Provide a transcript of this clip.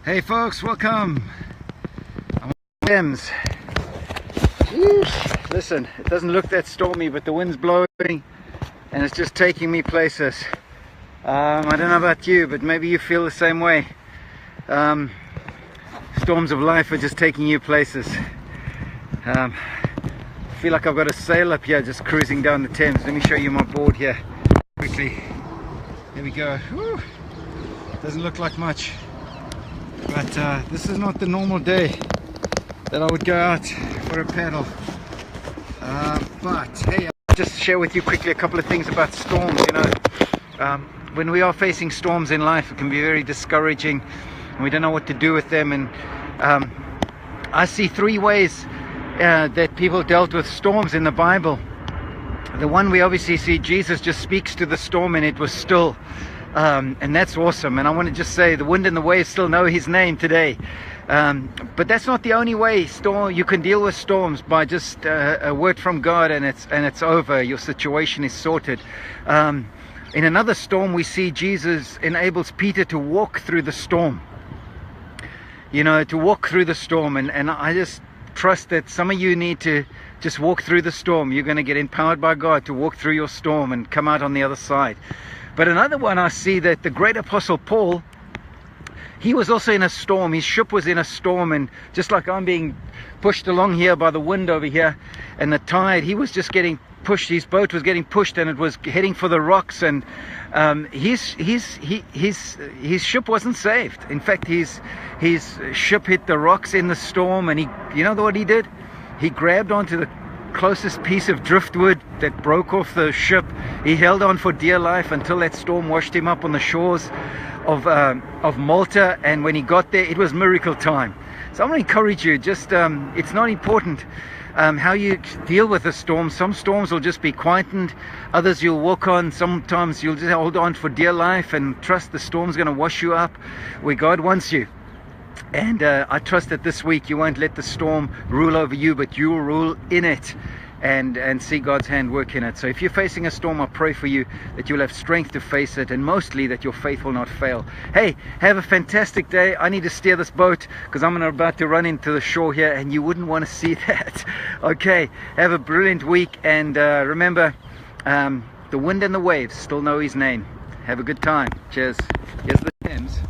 Hey folks, welcome. I'm on Thames. Jeez. Listen, it doesn't look that stormy, but the wind's blowing and it's just taking me places. I don't know about you, but maybe you feel the same way. Storms of life are just taking you places. I feel like I've got a sail up here just cruising down the Thames. Let me show you my board here quickly. There we go. Whew. Doesn't look like much. But this is not the normal day that I would go out for a paddle. But hey, I'll just share with you quickly a couple of things about storms. You know, when we are facing storms in life, it can be very discouraging and we don't know what to do with them. And I see three ways that people dealt with storms in the Bible. The one we obviously see, Jesus just speaks to the storm and it was still. And that's awesome. And I want to just say the wind and the waves still know his name today. But that's not the only way you can deal with storms, by just a word from God and it's over. Your situation is sorted. In another storm we see Jesus enables Peter to walk through the storm. You know, to walk through the storm. And I just trust that some of you need to just walk through the storm. You're going to get empowered by God to walk through your storm and come out on the other side. But another one, I see that the great apostle Paul, he was also in a storm. His ship was in a storm, and just like I'm being pushed along here by the wind over here and the tide, he was just getting pushed. His boat was getting pushed and it was heading for the rocks, and his ship wasn't saved. In fact, his ship hit the rocks in the storm, and you know what he did? He grabbed onto the closest piece of driftwood that broke off the ship. He held on for dear life until that storm washed him up on the shores of Malta, and when he got there, it was miracle time. So I'm going to encourage you, just it's not important how you deal with a storm. Some storms will just be quietened, others you'll walk on. Sometimes you'll just hold on for dear life and trust the storm's going to wash you up where God wants you. And I trust that this week you won't let the storm rule over you, but you will rule in it and see God's hand work in it. So if you're facing a storm, I pray for you that you'll have strength to face it, and mostly that your faith will not fail. Hey, have a fantastic day. I need to steer this boat because I'm about to run into the shore here, and you wouldn't want to see that. Okay, have a brilliant week, and remember, the wind and the waves still know his name. Have a good time. Cheers. Here's the Thames.